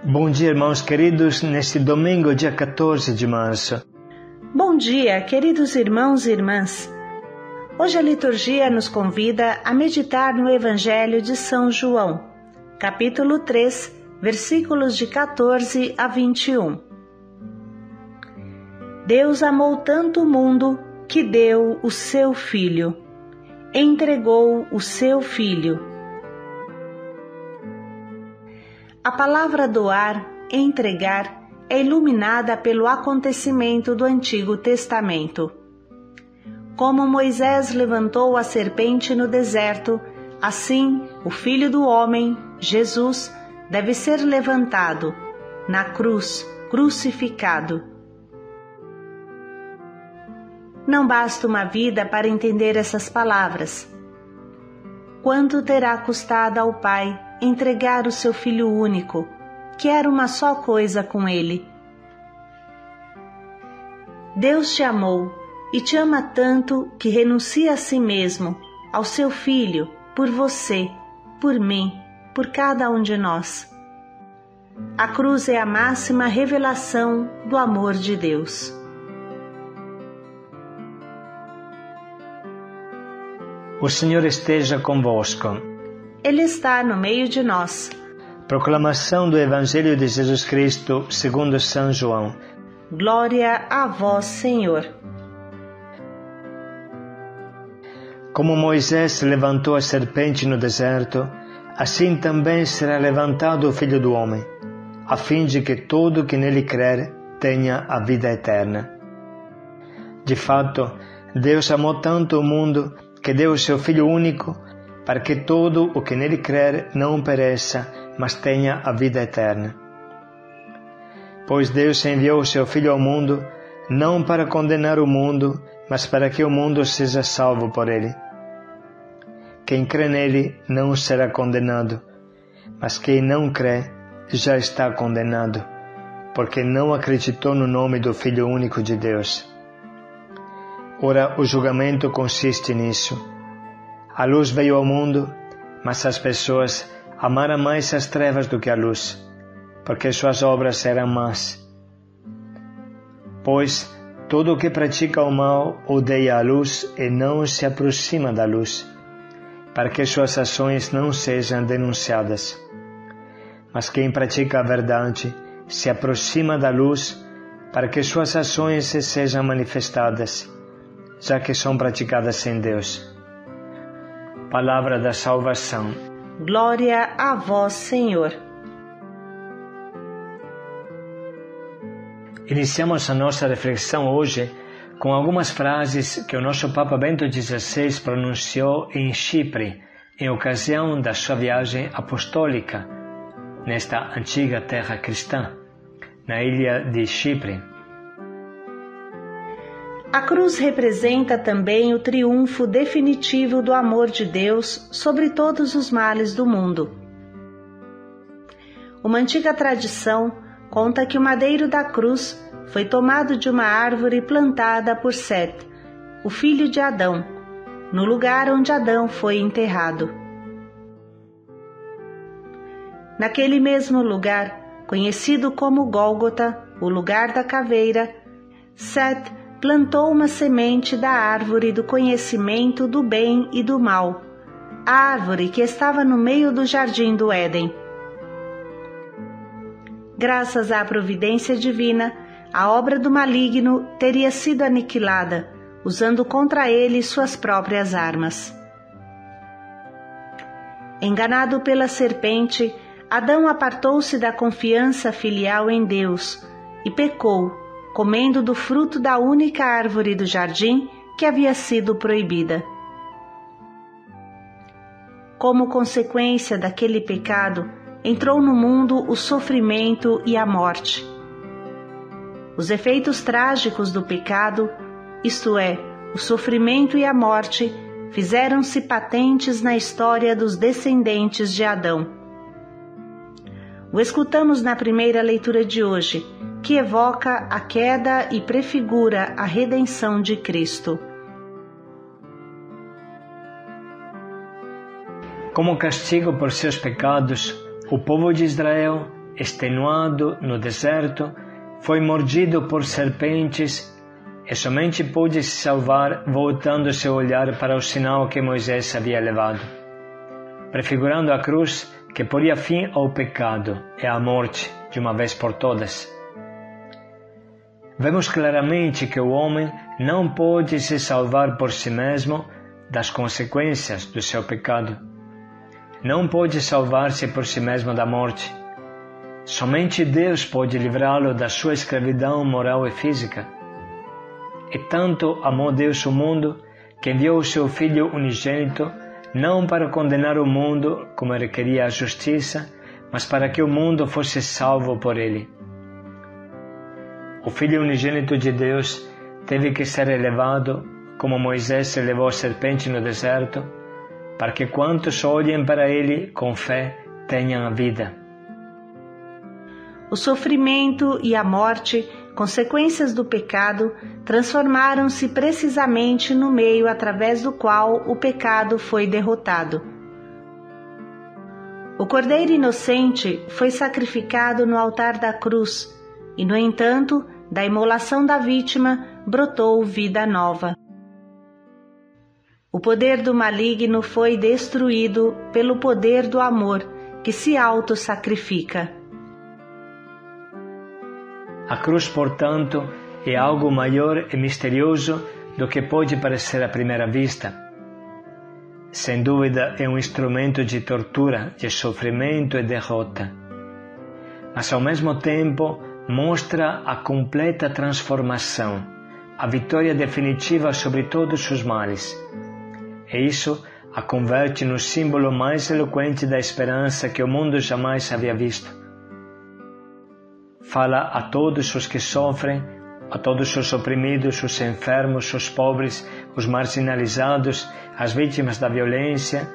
Bom dia, irmãos queridos, neste domingo, dia 14 de março. Bom dia, queridos irmãos e irmãs. Hoje a liturgia nos convida a meditar no Evangelho de São João, capítulo 3, versículos de 14 a 21. Deus amou tanto o mundo que deu o seu Filho, entregou o seu Filho. A palavra doar, entregar, é iluminada pelo acontecimento do Antigo Testamento. Como Moisés levantou a serpente no deserto, assim o Filho do Homem, Jesus, deve ser levantado, na cruz, crucificado. Não basta uma vida para entender essas palavras. Quanto terá custado ao Pai entregar o seu Filho único, que era uma só coisa com Ele? Deus te amou e te ama tanto que renuncia a si mesmo, ao seu Filho, por você, por mim, por cada um de nós. A cruz é a máxima revelação do amor de Deus. O Senhor esteja convosco. Ele está no meio de nós. Proclamação do Evangelho de Jesus Cristo segundo São João. Glória a vós, Senhor. Como Moisés levantou a serpente no deserto, assim também será levantado o Filho do Homem, a fim de que todo que nele crer tenha a vida eterna. De fato, Deus amou tanto o mundo que deu o seu Filho único, para que todo o que nele crer não pereça, mas tenha a vida eterna. Pois Deus enviou o seu Filho ao mundo, não para condenar o mundo, mas para que o mundo seja salvo por ele. Quem crê nele não será condenado, mas quem não crê já está condenado, porque não acreditou no nome do Filho único de Deus. Ora, o julgamento consiste nisso. A luz veio ao mundo, mas as pessoas amaram mais as trevas do que a luz, porque suas obras eram más. Pois todo o que pratica o mal odeia a luz e não se aproxima da luz, para que suas ações não sejam denunciadas. Mas quem pratica a verdade se aproxima da luz, para que suas ações sejam manifestadas, já que são praticadas em Deus. Palavra da salvação. Glória a vós, Senhor. Iniciamos a nossa reflexão hoje com algumas frases que o nosso Papa Bento XVI pronunciou em Chipre, em ocasião da sua viagem apostólica nesta antiga terra cristã, na ilha de Chipre. A cruz representa também o triunfo definitivo do amor de Deus sobre todos os males do mundo. Uma antiga tradição conta que o madeiro da cruz foi tomado de uma árvore plantada por Sete, o filho de Adão, no lugar onde Adão foi enterrado. Naquele mesmo lugar, conhecido como Gólgota, o lugar da caveira, Sete plantou uma semente da árvore do conhecimento do bem e do mal, a árvore que estava no meio do jardim do Éden. Graças à providência divina, a obra do maligno teria sido aniquilada, usando contra ele suas próprias armas. Enganado pela serpente, Adão apartou-se da confiança filial em Deus e pecou, comendo do fruto da única árvore do jardim que havia sido proibida. Como consequência daquele pecado, entrou no mundo o sofrimento e a morte. Os efeitos trágicos do pecado, isto é, o sofrimento e a morte, fizeram-se patentes na história dos descendentes de Adão. O escutamos na primeira leitura de hoje, que evoca a queda e prefigura a redenção de Cristo. Como castigo por seus pecados, o povo de Israel extenuado no deserto, foi mordido por serpentes e somente pôde se salvar voltando seu olhar para o sinal que Moisés havia levado, prefigurando a cruz que poria fim ao pecado e à morte de uma vez por todas. Vemos claramente que o homem não pode se salvar por si mesmo das consequências do seu pecado. Não pode salvar-se por si mesmo da morte. Somente Deus pode livrá-lo da sua escravidão moral e física. E tanto amou Deus o mundo que enviou o seu Filho unigênito não para condenar o mundo, como ele queria a justiça, mas para que o mundo fosse salvo por ele. O Filho unigênito de Deus teve que ser elevado, como Moisés elevou a serpente no deserto, para que quantos olhem para ele com fé tenham a vida. O sofrimento e a morte, consequências do pecado, transformaram-se precisamente no meio através do qual o pecado foi derrotado. O Cordeiro inocente foi sacrificado no altar da cruz e, no entanto, da imolação da vítima brotou vida nova. O poder do maligno foi destruído pelo poder do amor que se auto-sacrifica. A cruz, portanto, é algo maior e misterioso do que pode parecer à primeira vista. Sem dúvida, é um instrumento de tortura, de sofrimento e derrota. Mas, ao mesmo tempo, mostra a completa transformação, a vitória definitiva sobre todos os males. E isso a converte no símbolo mais eloquente da esperança que o mundo jamais havia visto. Fala a todos os que sofrem, a todos os oprimidos, os enfermos, os pobres, os marginalizados, as vítimas da violência,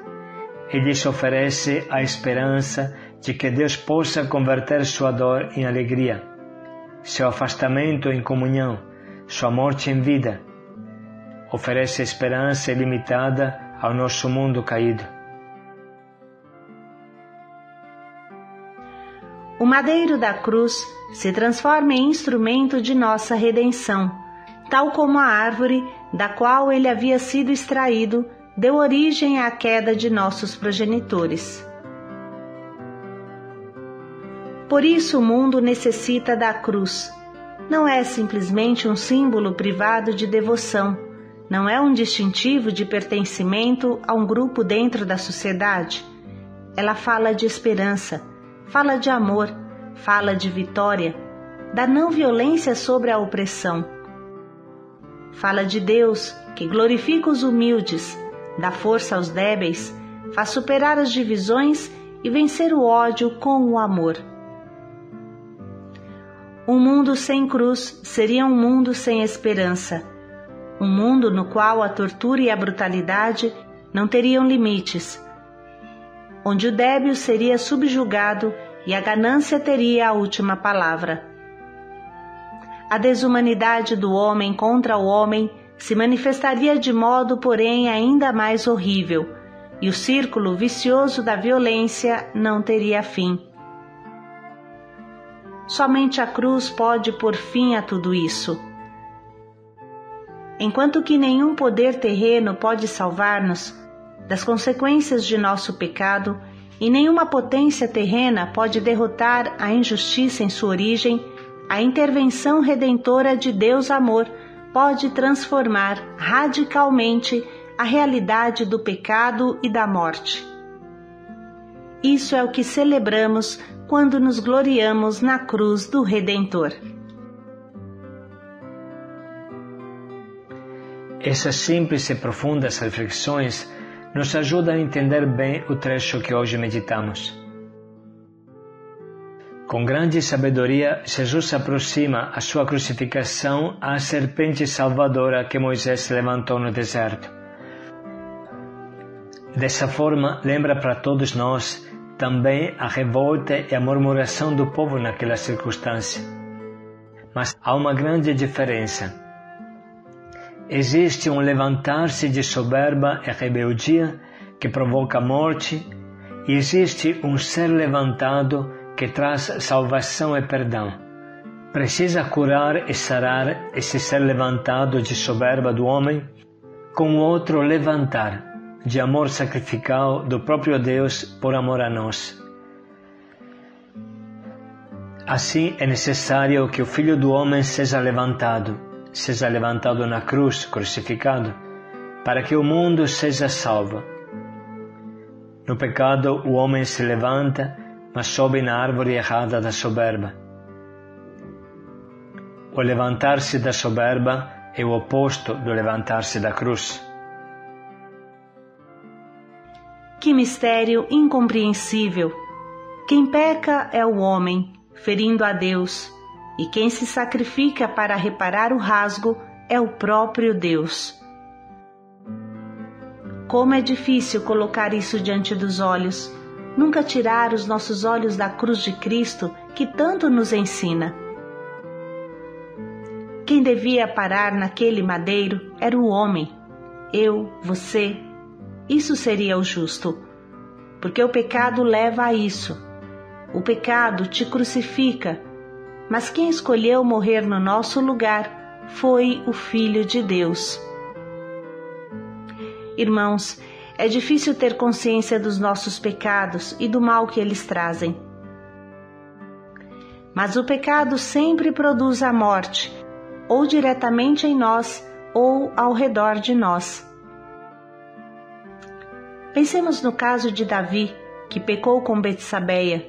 e lhes oferece a esperança de que Deus possa converter sua dor em alegria, seu afastamento em comunhão, sua morte em vida. Oferece esperança ilimitada ao nosso mundo caído. O madeiro da cruz se transforma em instrumento de nossa redenção, tal como a árvore da qual ele havia sido extraído deu origem à queda de nossos progenitores. Por isso o mundo necessita da cruz. Não é simplesmente um símbolo privado de devoção, não é um distintivo de pertencimento a um grupo dentro da sociedade. Ela fala de esperança, fala de amor, fala de vitória, da não violência sobre a opressão. Fala de Deus, que glorifica os humildes, dá força aos débeis, faz superar as divisões e vencer o ódio com o amor. Um mundo sem cruz seria um mundo sem esperança, um mundo no qual a tortura e a brutalidade não teriam limites, onde o débil seria subjugado e a ganância teria a última palavra. A desumanidade do homem contra o homem se manifestaria de modo, porém, ainda mais horrível, e o círculo vicioso da violência não teria fim. Somente a cruz pode pôr fim a tudo isso. Enquanto que nenhum poder terreno pode salvar-nos das consequências de nosso pecado, e nenhuma potência terrena pode derrotar a injustiça em sua origem, a intervenção redentora de Deus Amor pode transformar radicalmente a realidade do pecado e da morte. Isso é o que celebramos quando nos gloriamos na cruz do Redentor. Essas simples e profundas reflexões nos ajudam a entender bem o trecho que hoje meditamos. Com grande sabedoria, Jesus aproxima a sua crucificação à serpente salvadora que Moisés levantou no deserto. Dessa forma, lembra para todos nós também a revolta e a murmuração do povo naquela circunstância. Mas há uma grande diferença. Existe um levantar-se de soberba e rebeldia que provoca morte, e existe um ser levantado que traz salvação e perdão, precisa curar e sarar esse ser levantado de soberba do homem com o outro levantar de amor sacrificial do próprio Deus por amor a nós. Assim é necessário que o Filho do Homem seja levantado na cruz, crucificado, para que o mundo seja salvo. No pecado, o homem se levanta, mas sobe na árvore errada da soberba. O levantar-se da soberba é o oposto do levantar-se da cruz. Que mistério incompreensível! Quem peca é o homem, ferindo a Deus, e quem se sacrifica para reparar o rasgo é o próprio Deus. Como é difícil colocar isso diante dos olhos, nunca tirar os nossos olhos da cruz de Cristo que tanto nos ensina. Quem devia parar naquele madeiro era o homem, eu, você. Isso seria o justo, porque o pecado leva a isso. O pecado te crucifica, mas quem escolheu morrer no nosso lugar foi o Filho de Deus. Irmãos, é difícil ter consciência dos nossos pecados e do mal que eles trazem. Mas o pecado sempre produz a morte, ou diretamente em nós, ou ao redor de nós. Pensemos no caso de Davi, que pecou com Betsabeia.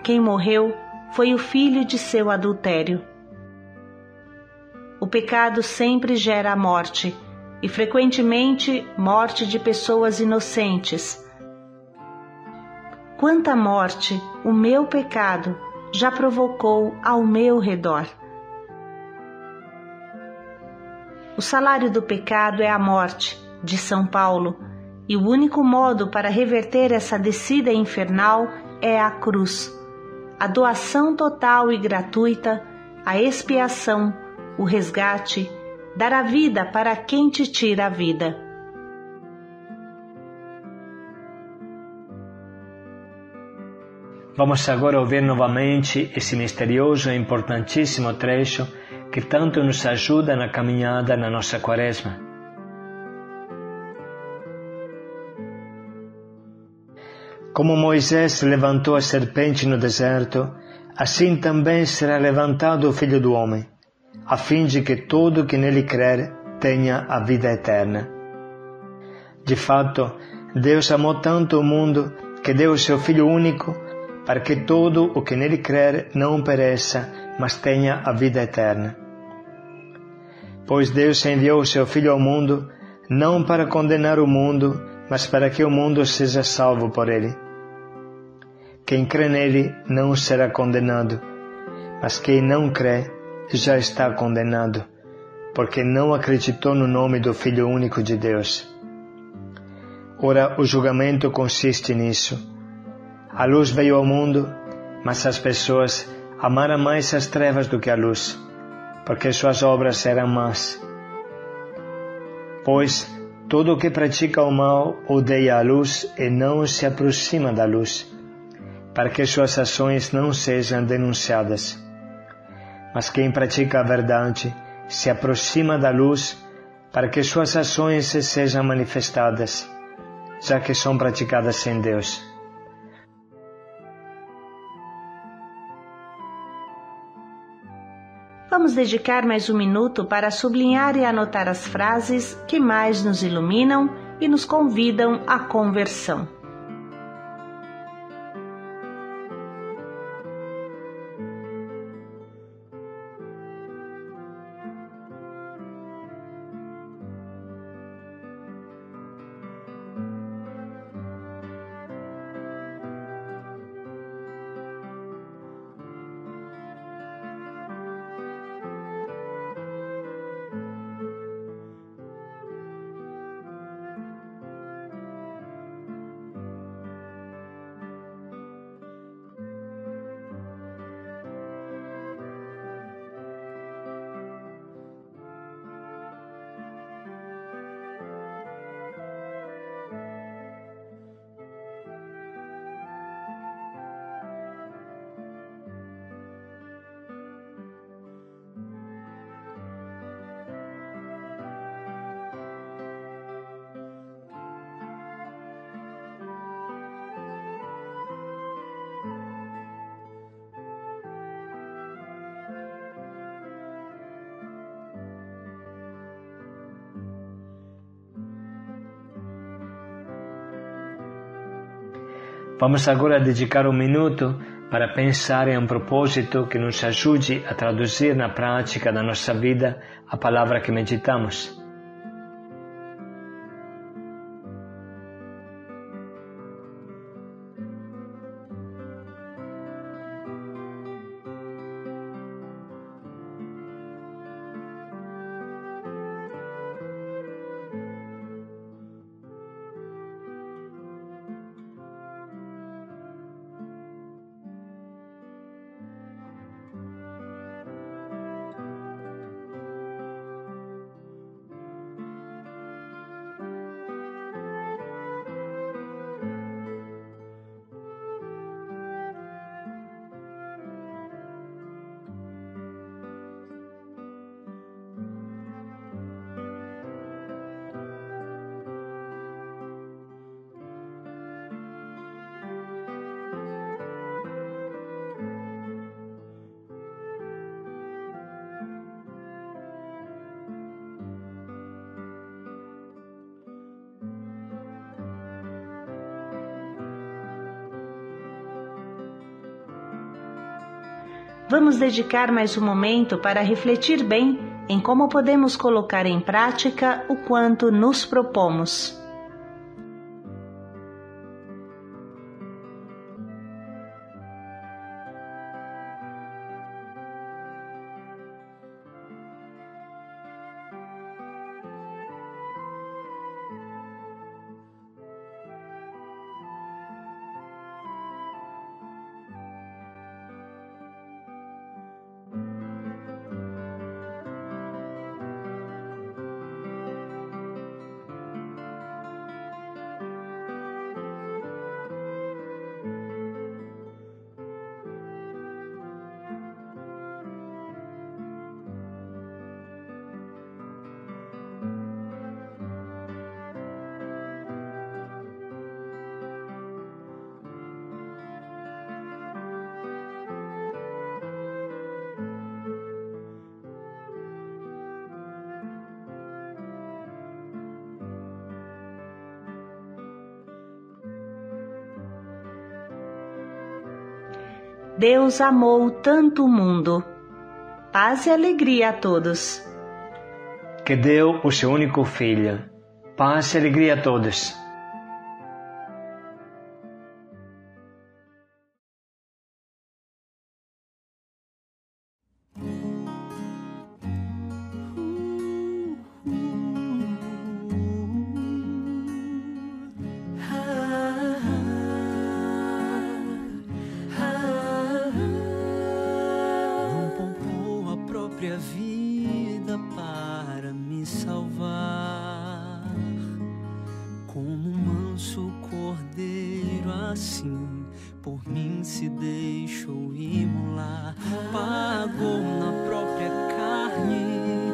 Quem morreu foi o filho de seu adultério. O pecado sempre gera a morte, e frequentemente morte de pessoas inocentes. Quanta morte o meu pecado já provocou ao meu redor. O salário do pecado é a morte, diz São Paulo, e o único modo para reverter essa descida infernal é a cruz. A doação total e gratuita, a expiação, o resgate, dar a vida para quem te tira a vida. Vamos agora ouvir novamente esse misterioso e importantíssimo trecho que tanto nos ajuda na caminhada na nossa quaresma. Como Moisés levantou a serpente no deserto, assim também será levantado o Filho do Homem, a fim de que todo que nele crer tenha a vida eterna. De fato, Deus amou tanto o mundo que deu o seu Filho único, para que todo o que nele crer não pereça, mas tenha a vida eterna. Pois Deus enviou o seu Filho ao mundo, não para condenar o mundo, mas para que o mundo seja salvo por ele. Quem crê nele não será condenado, mas quem não crê já está condenado, porque não acreditou no nome do Filho único de Deus. Ora, o julgamento consiste nisso. A luz veio ao mundo, mas as pessoas amaram mais as trevas do que a luz, porque suas obras eram más. Pois todo o que pratica o mal odeia a luz e não se aproxima da luz, para que suas ações não sejam denunciadas. Mas quem pratica a verdade se aproxima da luz, para que suas ações sejam manifestadas, já que são praticadas em Deus. Vamos dedicar mais um minuto para sublinhar e anotar as frases que mais nos iluminam e nos convidam à conversão. Vamos agora dedicar um minuto para pensar em um propósito que nos ajude a traduzir na prática da nossa vida a palavra que meditamos. Vamos dedicar mais um momento para refletir bem em como podemos colocar em prática o quanto nos propomos. Deus amou tanto o mundo. Paz e alegria a todos. Que deu o seu único Filho. Paz e alegria a todos. Vida para me salvar, como um manso cordeiro, assim por mim se deixou imolar, pagou na própria carne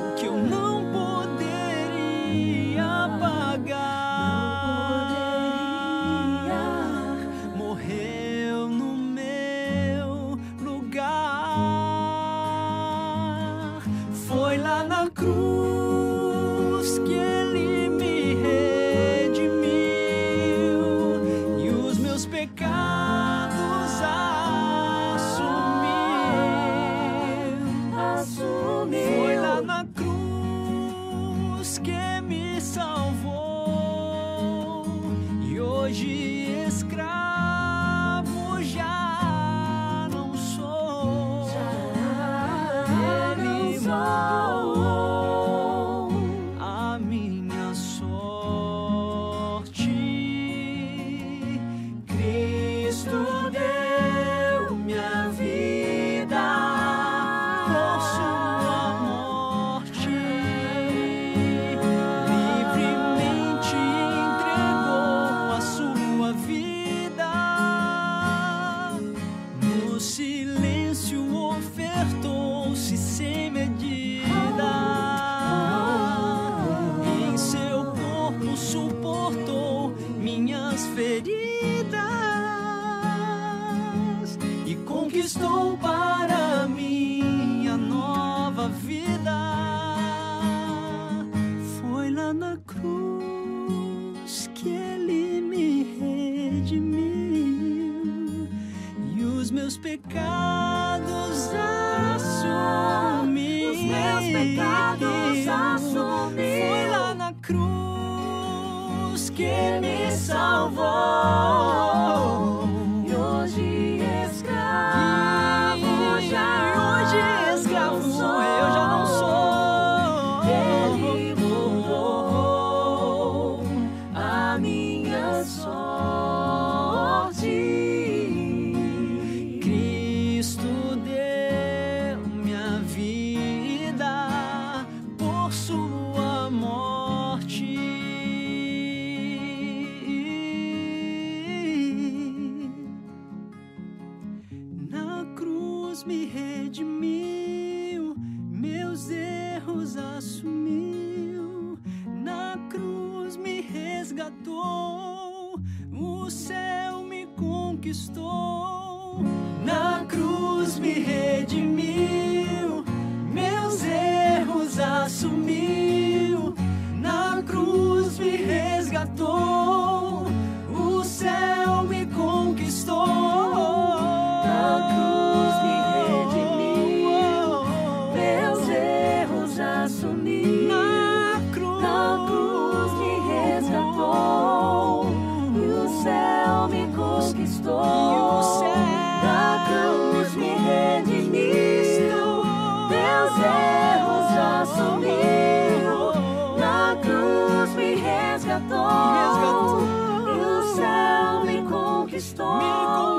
o que eu não poderia pagar, morreu no meu lugar. Foi lá na cruz que Ele me redimiu e os meus pecados assumiu. Foi lá na cruz que me salvou e hoje escravo já não sou. Ele mudou a minha sorte. Cristo deu minha vida por sua morte. Livremente entregou a sua vida. No silêncio ofertou-se sem medida. Em seu corpo suportou minhas feridas e conquistou para mim a nova vida. Foi lá na cruz que Ele me redimiu. os meus pecados assumi. Os meus pecados assumi. Foi lá na cruz Que me salvou. E hoje escravo já. Hoje escravo não sou. eu já não sou. Ele mudou a minha sorte. Cristo deu minha vida por sua morte. Na cruz me redimiu, meus erros assumiu. Na cruz me resgatou, o céu me conquistou. Na cruz me redimiu, meus erros assumiu. Na cruz me resgatou, o céu me conquistou. Na cruz me redimiu, meus erros assumi. Na cruz me resgatou, e o céu me conquistou. Na cruz me redimiu, meus erros assumiu. Na cruz me resgatou, e o céu me conquistou.